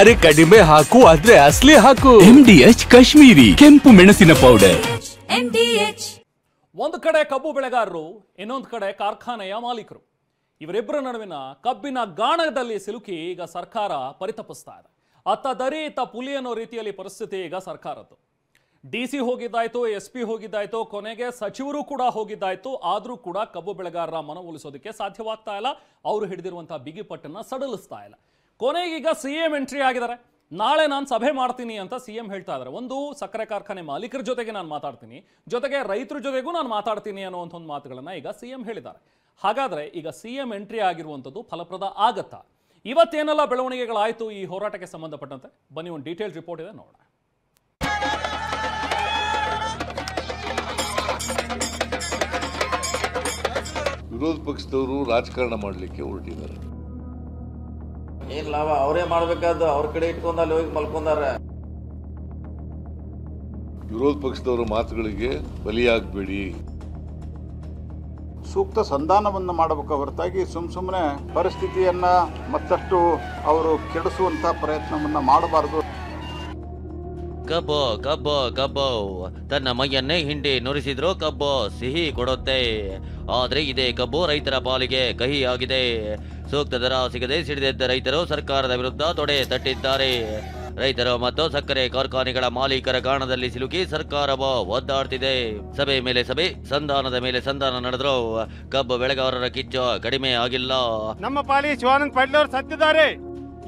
ಅರೆ ಕಡಿಮೆ ಹಾಕು ಆದ್ರೆ ಅಸಲಿ ಹಾಕು. MDH ಕಾಶ್ಮೀರಿ ಕೆಂಪು ಮೆಣಸಿನ ಪೌಡರ್. MDH. ಒಂದು ಕಡೆ ಕಬ್ಬು ಬೆಳೆಗಾರರು, ಇನ್ನೊಂದು ಕಡೆ ಕಾರ್ಖಾನೆಯ ಮಾಲೀಕರು. ಇವರಿಬ್ಬರ ನಡುವಿನ ಕಬ್ಬಿನ ಗಾಣದಲ್ಲಿ ಸಿಲುಕಿ ಈಗ ಸರ್ಕಾರ ಪರಿತಪಿಸ್ತಾ ಇದೆ. ಅತ್ತ ದರಿ ಇತ್ತ ಪುಲಿ ಅನ್ನೋ ರೀತಿಯಲ್ಲಿ ಪರಿಸ್ಥಿತಿ ಈಗ ಸರ್ಕಾರದ್ದು. DC ಹೋಗಿದ್ದಾಯ್ತು, SP ಹೋಗಿದ್ದಾಯ್ತು, ಕೊನೆಗೆ ಸಚಿವರು ಕೂಡ ಹೋಗಿದ್ದಾಯ್ತು. ಆದ್ರೂ ಕೂಡ ಕಬ್ಬು ಬೆಳೆಗಾರರ ಮನವೊಲಿಸೋದಕ್ಕೆ ಸಾಧ್ಯವಾಗ್ತಾ ಇಲ್ಲ. ಅವರು ಹಿಡಿದಿರುವಂತಹ ಬಿಗಿಪಟ್ಟನ್ನ ಸಡಲಿಸ್ತಾ ಇಲ್ಲ. ಕೊನೆಗೀಗ CM ಎಂಟ್ರಿ ಆಗಿದ್ದಾರೆ. ನಾಳೆ ನಾನು ಸಭೆ ಮಾಡ್ತೀನಿ ಅಂತ CM ಹೇಳ್ತಾ ಇದ್ದಾರೆ. ಒಂದು ಸಕ್ಕರೆ ಕಾರ್ಖಾನೆ ಮಾಲೀಕರ ಜೊತೆಗೆ ನಾನು ಮಾತಾಡ್ತೀನಿ, ಜೊತೆಗೆ ರೈತರ ಜೊತೆಗೂ ನಾನು ಮಾತಾಡ್ತೀನಿ ಅನ್ನುವಂಥ ಒಂದು ಮಾತುಗಳನ್ನ ಈಗ CM ಹೇಳಿದ್ದಾರೆ. ಹಾಗಾದ್ರೆ ಈಗ CM ಎಂಟ್ರಿ ಆಗಿರುವಂಥದ್ದು ಫಲಪ್ರದ ಆಗತ್ತಾ? ಇವತ್ತೇನೆಲ್ಲ ಬೆಳವಣಿಗೆಗಳಾಯಿತು ಈ ಹೋರಾಟಕ್ಕೆ ಸಂಬಂಧಪಟ್ಟಂತೆ ಬನ್ನಿ ಒಂದು ಡೀಟೇಲ್ ರಿಪೋರ್ಟ್ ಇದೆ ನೋಡೋಣ. ವಿರೋಧ ಪಕ್ಷದವರು ರಾಜಕಾರಣ ಮಾಡಲಿಕ್ಕೆ ಹೊರಟಿದ್ದಾರೆ. ಏನ್ ಲಾಭ? ಅವರೇ ಮಾಡ್ಬೇಕಾದ್ದು, ಅವ್ರ ಕಡೆ ಇಟ್ಕೊಂಡ್ ಅಲ್ಲಿ ಹೋಗಿ ಮಲ್ಕೊಂಡಾರ. ವಿರೋಧ ಪಕ್ಷದವರ ಮಾತುಗಳಿಗೆ ಬಲಿಯಾಗಬೇಡಿ. ಸೂಕ್ತ ಸಂಧಾನವನ್ನು ಮಾಡಬೇಕು ಹೊರತಾಗಿ ಸುಮ್ಮನೆ ಪರಿಸ್ಥಿತಿಯನ್ನ ಮತ್ತಷ್ಟು ಅವರು ಕೆಡಿಸುವಂತ ಪ್ರಯತ್ನವನ್ನ ಮಾಡಬಾರದು. ಕಬ್ಬು ಕಬ್ಬು ಕಬ್ಬು ತನ್ನ ಮೈಯನ್ನೇ ಹಿಂಡಿ ನುರಿಸಿದ್ರು ಕಬ್ಬು ಸಿಹಿ ಕೊಡುತ್ತೆ. ಆದ್ರೆ ಇದೇ ಕಬ್ಬು ರೈತರ ಪಾಲಿಗೆ ಕಹಿಯಾಗಿದೆ. ಸೂಕ್ತ ದರ ಸಿಗದೆ ಸಿಡಿದೆದ್ದ ರೈತರು ಸರ್ಕಾರದ ವಿರುದ್ಧ ತೊಡೆ ತಟ್ಟಿದ್ದಾರೆ. ರೈತರು ಮತ್ತು ಸಕ್ಕರೆ ಕಾರ್ಖಾನೆಗಳ ಮಾಲೀಕರ ಗಾಣದಲ್ಲಿ ಸಿಲುಕಿ ಸರ್ಕಾರವು ಒದ್ದಾಡ್ತಿದೆ. ಸಭೆ ಮೇಲೆ ಸಭೆ, ಸಂಧಾನದ ಮೇಲೆ ಸಂಧಾನ ನಡೆದ್ರು ಕಬ್ಬು ಬೆಳೆಗಾರರ ಕಿಚ್ಚು ಕಡಿಮೆ ಆಗಿಲ್ಲ. ನಮ್ಮ ಪಾಲಿ ಶಿವಾನಂದ ಪಾಟೀಲ್ ಅವರು ಸತ್ತಿದ್ದಾರೆ.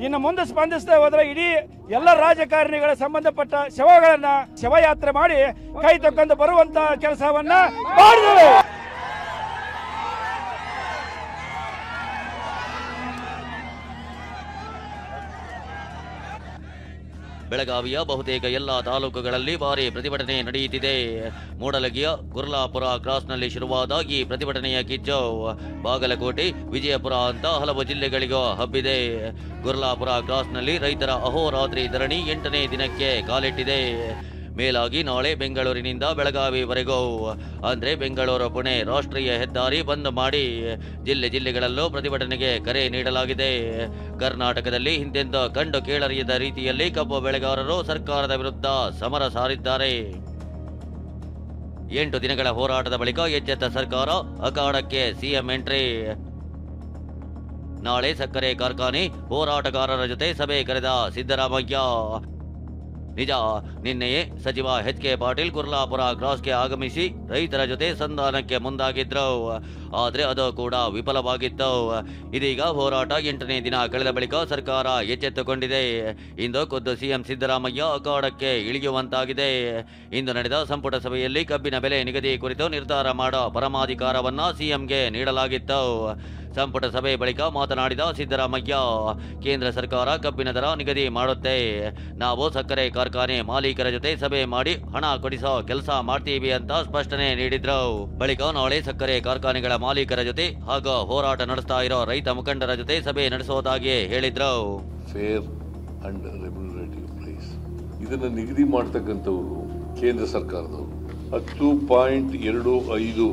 ಇನ್ನು ಮುಂದೆ ಸ್ಪಂದಿಸದೆ ಹೋದ್ರೆ ಇಡೀ ಎಲ್ಲ ರಾಜಕಾರಣಿಗಳ ಸಂಬಂಧಪಟ್ಟ ಶವಗಳನ್ನ ಶವಯಾತ್ರೆ ಮಾಡಿ ಕೈ ತಕ್ಕೊಂಡು ಬರುವಂತ ಕೆಲಸವನ್ನ ಮಾಡಿದರು. ಬೆಳಗಾವಿಯ ಬಹುತೇಕ ಎಲ್ಲಾ ತಾಲೂಕುಗಳಲ್ಲಿ ಭಾರಿ ಪ್ರತಿಭಟನೆ ನಡೆಯುತ್ತಿದೆ. ಮೂಡಲಗಿಯ ಗುರ್ಲಾಪುರ ಕ್ರಾಸ್ನಲ್ಲಿ ಶುರುವಾದ ಈ ಪ್ರತಿಭಟನೆಯ ಕಿಚ್ಚು ಬಾಗಲಕೋಟೆ, ವಿಜಯಪುರ ಅಂತ ಹಲವು ಜಿಲ್ಲೆಗಳಿಗೂ ಹಬ್ಬಿದೆ. ಗುರ್ಲಾಪುರ ಕ್ರಾಸ್ನಲ್ಲಿ ರೈತರ ಅಹೋರಾತ್ರಿ ಧರಣಿ 8ನೇ ದಿನಕ್ಕೆ ಕಾಲಿಟ್ಟಿದೆ. ಮೇಲಾಗಿ ನಾಳೆ ಬೆಂಗಳೂರಿನಿಂದ ಬೆಳಗಾವಿವರೆಗೂ ಅಂದ್ರೆ ಬೆಂಗಳೂರು ಪುಣೆ ರಾಷ್ಟ್ರೀಯ ಹೆದ್ದಾರಿ ಬಂದ್ ಮಾಡಿ ಜಿಲ್ಲೆಗಳಲ್ಲೂ ಪ್ರತಿಭಟನೆಗೆ ಕರೆ ನೀಡಲಾಗಿದೆ. ಕರ್ನಾಟಕದಲ್ಲಿ ಹಿಂದೆಂದೂ ಕಂಡು ಕೇಳರಿಯದ ರೀತಿಯಲ್ಲಿ ಕಬ್ಬು ಬೆಳೆಗಾರರು ಸರ್ಕಾರದ ವಿರುದ್ಧ ಸಮರ ಸಾರಿದ್ದಾರೆ. 8 ದಿನಗಳ ಹೋರಾಟದ ಬಳಿಕ ಎಚ್ಚೆತ್ತ ಸರ್ಕಾರ, ಅಖಾಡಕ್ಕೆ CM ಎಂಟ್ರಿ. ನಾಳೆ ಸಕ್ಕರೆ ಕಾರ್ಖಾನೆ ಹೋರಾಟಗಾರರ ಜೊತೆ ಸಭೆ ಕರೆದ ಸಿದ್ದರಾಮಯ್ಯ. ನಿಜ, ನಿನ್ನೆಯೇ ಸಚಿವ HK ಪಾಟೀಲ್ ಗುರ್ಲಾಪುರ ಕ್ರಾಸ್ಗೆ ಆಗಮಿಸಿ ರೈತರ ಜೊತೆ ಸಂಧಾನಕ್ಕೆ ಮುಂದಾಗಿದ್ರು. ಆದ್ರೆ ಅದು ಕೂಡ ವಿಫಲವಾಗಿತ್ತು. ಇದೀಗ ಹೋರಾಟ 8ನೇ ದಿನ ಕಳೆದ ಬಳಿಕ ಸರ್ಕಾರ ಎಚ್ಚೆತ್ತುಕೊಂಡಿದೆ. ಇಂದು ಖುದ್ದು CM ಸಿದ್ದರಾಮಯ್ಯ ಅಖಾಡಕ್ಕೆ ಇಳಿಯುವಂತಾಗಿದೆ. ಇಂದು ನಡೆದ ಸಂಪುಟ ಸಭೆಯಲ್ಲಿ ಕಬ್ಬಿನ ಬೆಲೆ ನಿಗದಿ ಕುರಿತು ನಿರ್ಧಾರ ಮಾಡೋ ಪರಮಾಧಿಕಾರವನ್ನ CMಗೆ ನೀಡಲಾಗಿತ್ತು. ಸಂಪುಟ ಸಭೆ ಬಳಿಕ ಮಾತನಾಡಿದ ಸಿದ್ದರಾಮಯ್ಯ, ಕೇಂದ್ರ ಸರ್ಕಾರ ಕಬ್ಬಿನ ದರ ನಿಗದಿ ಮಾಡುತ್ತೆ. ನಾವು ಸಕ್ಕರೆ ಕಾರ್ಖಾನೆ ಮಾಲೀಕರ ಜೊತೆ ಸಭೆ ಮಾಡಿ ಹಣ ಕೊಡಿಸೋ ಕೆಲಸ ಮಾಡ್ತೀವಿ ಅಂತ ಸ್ಪಷ್ಟನೆ ನೀಡಿದ್ರು. ಬಳಿಕ ನಾಳೆ ಸಕ್ಕರೆ ಕಾರ್ಖಾನೆಗಳ ಮಾಲೀಕರ ಜೊತೆ ಹಾಗೂ ಹೋರಾಟ ನಡೆಸ್ತಾ ಇರೋ ರೈತ ಮುಖಂಡರ ಜೊತೆ ಸಭೆ ನಡೆಸೋದಾಗಿ ಹೇಳಿದ್ರು. ಫೇರ್ ಅಂಡ್ ರೆಮ್ಯುನರೇಟಿವ್ ಪ್ರೈಸ್ ಇದನ್ನು ನಿಗದಿ ಮಾಡ್ತಕ್ಕಂಥವ್ರು ಕೇಂದ್ರ ಸರ್ಕಾರದವರು. 10.25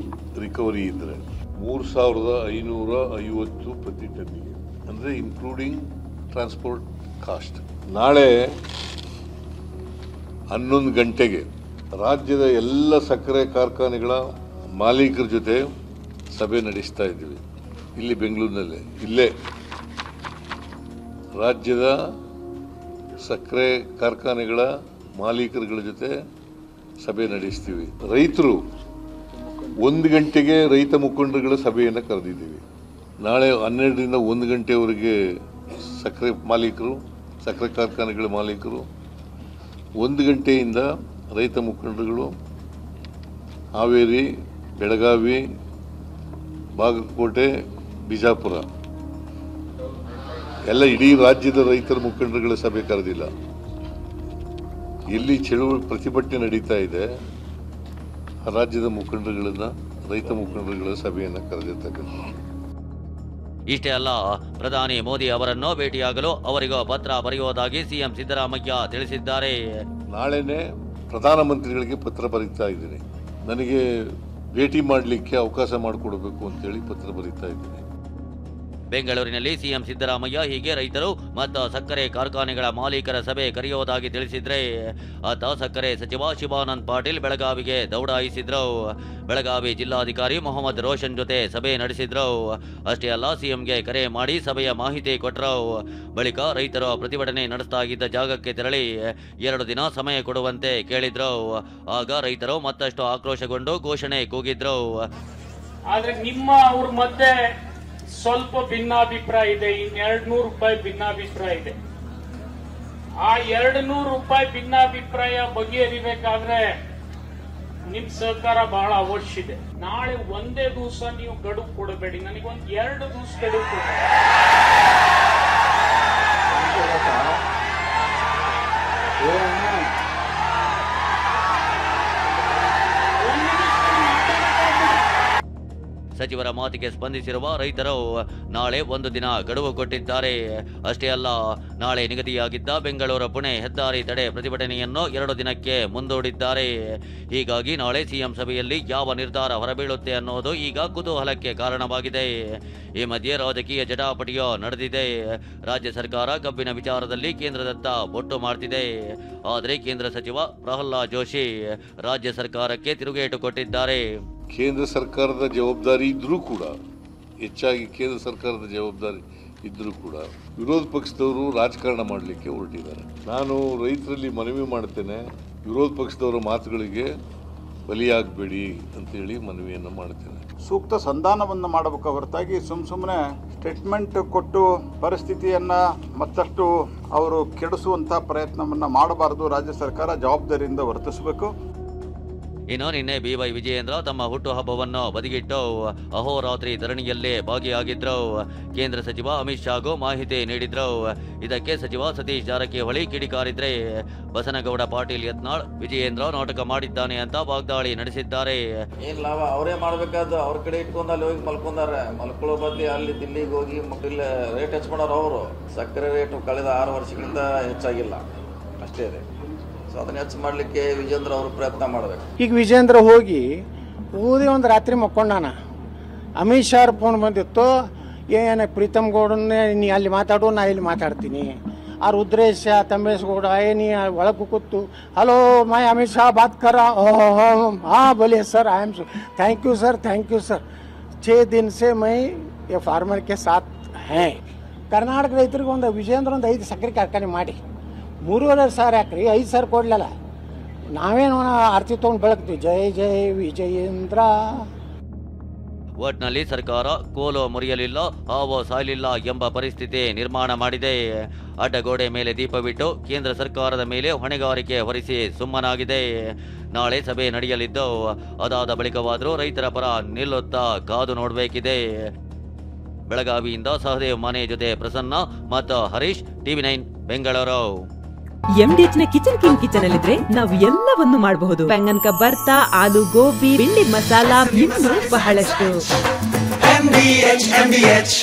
ರಿಕವರಿ ಇದ್ರೆ 3,550 ಪ್ರತಿ ಟನ್ನಿಗೆ, ಅಂದರೆ ಇನ್ಕ್ಲೂಡಿಂಗ್ ಟ್ರಾನ್ಸ್ಪೋರ್ಟ್ ಕಾಸ್ಟ್. ನಾಳೆ 11 ಗಂಟೆಗೆ ರಾಜ್ಯದ ಎಲ್ಲ ಸಕ್ಕರೆ ಕಾರ್ಖಾನೆಗಳ ಮಾಲೀಕರ ಜೊತೆ ಸಭೆ ನಡೆಸ್ತಾ ಇದ್ದೀವಿ. ಇಲ್ಲಿ ಬೆಂಗಳೂರಿನಲ್ಲೇ, ಇಲ್ಲೇ ರಾಜ್ಯದ ಸಕ್ಕರೆ ಕಾರ್ಖಾನೆಗಳ ಮಾಲೀಕರುಗಳ ಜೊತೆ ಸಭೆ ನಡೆಸ್ತೀವಿ. ರೈತರು 1 ಗಂಟೆಗೆ ರೈತ ಮುಖಂಡರುಗಳ ಸಭೆಯನ್ನು ಕರೆದಿದ್ದೀವಿ. ನಾಳೆ 12ರಿಂದ 1 ಗಂಟೆವರೆಗೆ ಸಕ್ಕರೆ ಮಾಲೀಕರು, ಸಕ್ಕರೆ ಕಾರ್ಖಾನೆಗಳ ಮಾಲೀಕರು, 1 ಗಂಟೆಯಿಂದ ರೈತ ಮುಖಂಡರುಗಳು ಹಾವೇರಿ, ಬೆಳಗಾವಿ, ಬಾಗಲಕೋಟೆ, ಬಿಜಾಪುರ ಎಲ್ಲ ಇಡೀ ರಾಜ್ಯದ ರೈತರ ಮುಖಂಡರುಗಳ ಸಭೆ ಕರೆದಿಲ್ಲ. ಎಲ್ಲಿ ಚಳುವಳಿ ಪ್ರತಿಭಟನೆ ನಡೀತಾ ಇದೆ ರಾಜ್ಯದ ಮುಖಂಡರುಗಳನ್ನ, ರೈತ ಮುಖಂಡರುಗಳ ಸಭೆಯನ್ನು ಕರೆದಿರ್ತಕ್ಕಂಥ. ಇಷ್ಟೇ ಅಲ್ಲ, ಪ್ರಧಾನಿ ಮೋದಿ ಅವರನ್ನು ಭೇಟಿಯಾಗಲು ಅವರಿಗೂ ಪತ್ರ ಬರೆಯುವುದಾಗಿ CM ಸಿದ್ದರಾಮಯ್ಯ ತಿಳಿಸಿದ್ದಾರೆ. ನಾಳೆನೆ ಪ್ರಧಾನಮಂತ್ರಿಗಳಿಗೆ ಪತ್ರ ಬರೀತಾ ಇದ್ದೀನಿ. ನನಗೆ ಭೇಟಿ ಮಾಡಲಿಕ್ಕೆ ಅವಕಾಶ ಮಾಡಿಕೊಡಬೇಕು ಅಂತೇಳಿ ಪತ್ರ ಬರೀತಾ ಇದ್ದೀನಿ. ಬೆಂಗಳೂರಿನಲ್ಲಿ ಸಿಎಂ ಸಿದ್ದರಾಮಯ್ಯ ಹೀಗೆ ರೈತರು ಮತ್ತು ಸಕ್ಕರೆ ಕಾರ್ಖಾನೆಗಳ ಮಾಲೀಕರ ಸಭೆ ಕರೆಯುವುದಾಗಿ ತಿಳಿಸಿದ್ರೆ ಆತ ಸಕ್ಕರೆ ಸಚಿವ ಶಿವಾನಂದ ಪಾಟೀಲ್ ಬೆಳಗಾವಿಗೆ ದೌಡಾಯಿಸಿದ್ರು. ಬೆಳಗಾವಿ ಜಿಲ್ಲಾಧಿಕಾರಿ ಮೊಹಮ್ಮದ್ ರೋಷನ್ ಜೊತೆ ಸಭೆ ನಡೆಸಿದ್ರು. ಅಷ್ಟೇ ಅಲ್ಲ, ಸಿಎಂಗೆ ಕರೆ ಮಾಡಿ ಸಭೆಯ ಮಾಹಿತಿ ಕೊಟ್ಟರು. ಬಳಿಕ ರೈತರು ಪ್ರತಿಭಟನೆ ನಡೆಸ್ತಾ ಇದ್ದ ಜಾಗಕ್ಕೆ ತೆರಳಿ 2 ದಿನ ಸಮಯ ಕೊಡುವಂತೆ ಕೇಳಿದ್ರು. ಆಗ ರೈತರು ಮತ್ತಷ್ಟು ಆಕ್ರೋಶಗೊಂಡು ಘೋಷಣೆ ಕೂಗಿದ್ರು. ಆದ್ರೆ ನಿಮ್ಮ ಅವ್ರ ಮಧ್ಯೆ ಸ್ವಲ್ಪ ಭಿನ್ನಾಭಿಪ್ರಾಯ ಇದೆ. 200 ರೂಪಾಯಿ ಭಿನ್ನಾಭಿಪ್ರಾಯ ಇದೆ. ಆ 200 ರೂಪಾಯಿ ಭಿನ್ನಾಭಿಪ್ರಾಯ ಬಗೆಹರಿಬೇಕಾದ್ರೆ ನಿಮ್ ಸಹಕಾರ ಬಹಳ ಅವಶ್ಯ ಇದೆ. ನಾಳೆ ಒಂದೇ ದಿವಸ ನೀವು ಗಡುವು ಕೊಡಬೇಡಿ, ನನಗೊಂದು 2 ದಿವಸ ಗಡುವು ಕೊಡಿ. ಸಚಿವರ ಮಾತಿಗೆ ಸ್ಪಂದಿಸಿರುವ ರೈತರು ನಾಳೆ 1 ದಿನ ಗಡುವು ಕೊಟ್ಟಿದ್ದಾರೆ. ಅಷ್ಟೇ ಅಲ್ಲ, ನಾಳೆ ನಿಗದಿಯಾಗಿದ್ದ ಬೆಂಗಳೂರು ಪುಣೆ ಹೆದ್ದಾರಿ ತಡೆ ಪ್ರತಿಭಟನೆಯನ್ನು 2 ದಿನಕ್ಕೆ ಮುಂದೂಡಿದ್ದಾರೆ. ಹೀಗಾಗಿ ನಾಳೆ ಸಿಎಂ ಸಭೆಯಲ್ಲಿ ಯಾವ ನಿರ್ಧಾರ ಹೊರಬೀಳುತ್ತೆ ಅನ್ನೋದು ಈಗ ಕುತೂಹಲಕ್ಕೆ ಕಾರಣವಾಗಿದೆ. ಈ ಮಧ್ಯೆ ರಾಜಕೀಯ ಜಟಾಪಟಿಯೋ ನಡೆದಿದೆ. ರಾಜ್ಯ ಸರ್ಕಾರ ಕಬ್ಬಿನ ವಿಚಾರದಲ್ಲಿ ಕೇಂದ್ರದತ್ತ ಬೊಟ್ಟು ಮಾಡ್ತಿದೆ. ಆದರೆ ಕೇಂದ್ರ ಸಚಿವ ಪ್ರಹ್ಲಾದ್ ಜೋಶಿ ರಾಜ್ಯ ಸರ್ಕಾರಕ್ಕೆ ತಿರುಗೇಟು ಕೊಟ್ಟಿದ್ದಾರೆ. ಕೇಂದ್ರ ಸರ್ಕಾರದ ಜವಾಬ್ದಾರಿ ಇದ್ರೂ ಕೂಡ, ಹೆಚ್ಚಾಗಿ ಕೇಂದ್ರ ಸರ್ಕಾರದ ಜವಾಬ್ದಾರಿ ಇದ್ರೂ ಕೂಡ ವಿರೋಧ ಪಕ್ಷದವರು ರಾಜಕಾರಣ ಮಾಡಲಿಕ್ಕೆ ಹೊರಟಿದ್ದಾರೆ. ನಾನು ರೈತರಲ್ಲಿ ಮನವಿ ಮಾಡ್ತೇನೆ, ವಿರೋಧ ಪಕ್ಷದವರ ಮಾತುಗಳಿಗೆ ಬಲಿಯಾಗಬೇಡಿ ಅಂತೇಳಿ ಮನವಿಯನ್ನು ಮಾಡ್ತೇನೆ. ಸೂಕ್ತ ಸಂಧಾನವನ್ನು ಮಾಡಬೇಕು ಹೊರತಾಗಿ ಸುಮ್ಮನೆ ಸ್ಟೇಟ್ಮೆಂಟ್ ಕೊಟ್ಟು ಪರಿಸ್ಥಿತಿಯನ್ನ ಮತ್ತಷ್ಟು ಅವರು ಕೆಡಿಸುವಂತ ಪ್ರಯತ್ನವನ್ನ ಮಾಡಬಾರದು. ರಾಜ್ಯ ಸರ್ಕಾರ ಜವಾಬ್ದಾರಿಯಿಂದ ವರ್ತಿಸಬೇಕು. ಇನ್ನು ನಿನ್ನೆ ಬಿವೈ ವಿಜಯೇಂದ್ರ ತಮ್ಮ ಹುಟ್ಟುಹಬ್ಬವನ್ನು ಬದಿಗಿಟ್ಟು ಅಹೋರಾತ್ರಿ ಧರಣಿಯಲ್ಲೇ ಭಾಗಿಯಾಗಿದ್ರು. ಕೇಂದ್ರ ಸಚಿವ ಅಮಿತ್ ಶಾಗೂ ಮಾಹಿತಿ ನೀಡಿದ್ರು. ಇದಕ್ಕೆ ಸಚಿವ ಸತೀಶ್ ಜಾರಕಿಹೊಳಿ ಕಿಡಿಕಾರಿದ್ರೆ ಬಸನಗೌಡ ಪಾಟೀಲ್ ಯತ್ನಾಳ್ ವಿಜಯೇಂದ್ರ ನಾಟಕ ಮಾಡಿದ್ದಾನೆ ಅಂತ ವಾಗ್ದಾಳಿ ನಡೆಸಿದ್ದಾರೆ. ಏನ್ ಲಾಭ, ಅವರೇ ಮಾಡ್ಬೇಕಾದ್ದು. ಅವ್ರ ಕಡೆ ಇಟ್ಕೊಂಡು ಅಲ್ಲಿ ಹೋಗಿ ಮಲ್ಕೊಂಡಾರೆ. ಮಲ್ಕೊಳ್ಳೋ ಬದ್ಲಿ ಅಲ್ಲಿ ದಿಲ್ಲಿಗೆ ಹೋಗಿ ಇಲ್ಲಿ ರೇಟ್ ಹೆಚ್ಚು ಮಾಡೋರು ಅವರು. ಸಕ್ಕರೆ ರೇಟ್ ಕಳೆದ 6 ವರ್ಷಗಳಿಂದ ಹೆಚ್ಚಾಗಿಲ್ಲ, ಅಷ್ಟೇ ಇದೆ. ಸೊ ಅದನ್ನ ಹೆಚ್ಚು ಮಾಡಲಿಕ್ಕೆ ವಿಜೇಂದ್ರ ಅವರು ಪ್ರಯತ್ನ ಮಾಡಬೇಕು. ಈಗ ವಿಜೇಂದ್ರ ಹೋಗಿ ಓದಿ ಒಂದು ರಾತ್ರಿ ಮಕ್ಕೊಂಡಾನ. ಅಮಿತ್ ಶಾ ಫೋನ್ ಬಂದಿತ್ತು, ಏನು ಪ್ರೀತಮ್ ಗೌಡನ್ನೇ ನೀ ಅಲ್ಲಿ ಮಾತಾಡು, ನಾ ಇಲ್ಲಿ ಮಾತಾಡ್ತೀನಿ. ಆ ರುದ್ರೇಶ ತಮೇಶ್ ಗೌಡ ನೀ ಒಳಗೆ ಕೂತು ಹಲೋ ಮೈ ಅಮಿತ್ ಶಾ ಬಾತ್ ಕರ. हाँ बोलिए sir, I am thank you sir, thank you sir. 6 दिन से मैं ये फार्मर के साथ हैं. ಕರ್ನಾಟಕ ರೈತರಿಗೆ ಒಂದು ವಿಜೇಂದ್ರ ಒಂದು 5 ಸಕ್ಕರೆ ಕಾರ್ಖಾನೆ ಮಾಡಿ 3.5 ಸಾವಿರ ಹಾಕ್ರಿ, 5 ಸಾವಿರ ಕೊಡ್ಲಲ್ಲ. ನಾವೇನು ಆರ್ತಿ ತೊಗೊಂಡು ಬೆಳಗ್ತೀವಿ. ಜೈ ಜೈ ವಿಜಯೇಂದ್ರ. ಒಟ್ನಲ್ಲಿ ಸರ್ಕಾರ ಕೋಲು ಮುರಿಯಲಿಲ್ಲ, ಹಾವು ಸಾಯಲಿಲ್ಲ ಎಂಬ ಪರಿಸ್ಥಿತಿ ನಿರ್ಮಾಣ ಮಾಡಿದೆ. ಅಡ್ಡಗೋಡೆ ಮೇಲೆ ದೀಪವಿಟ್ಟು ಕೇಂದ್ರ ಸರ್ಕಾರದ ಮೇಲೆ ಹೊಣೆಗಾರಿಕೆ ಹೊರಿಸಿ ಸುಮ್ಮನಾಗಿದೆ. ನಾಳೆ ಸಭೆ ನಡೆಯಲಿದ್ದು, ಅದಾದ ಬಳಿಕವಾದರೂ ರೈತರ ಪರ ನಿಲ್ಲುತ್ತಾ ಕಾದು ನೋಡಬೇಕಿದೆ. ಬೆಳಗಾವಿಯಿಂದ ಸಹದೇವ್ ಮನೆ ಜೊತೆ ಪ್ರಸನ್ನ ಮತ್ತು ಹರೀಶ್, TV9 ಬೆಂಗಳೂರು. MDH ನ ಕಿಚನ್ ಕಿಂಗ್ ಕಿಚನ್ ಅಲ್ಲಿದ್ರೆ ನಾವು ಎಲ್ಲವನ್ನು ಮಾಡಬಹುದು. ಬೆಂಗನ್ ಕಾ ಬರ್ತಾ, ಆಲೂ ಗೋಬಿ, ಭಿಂಡಿ ಮಸಾಲಾ, ಇನ್ನೂ ಬಹಳಷ್ಟು. MDH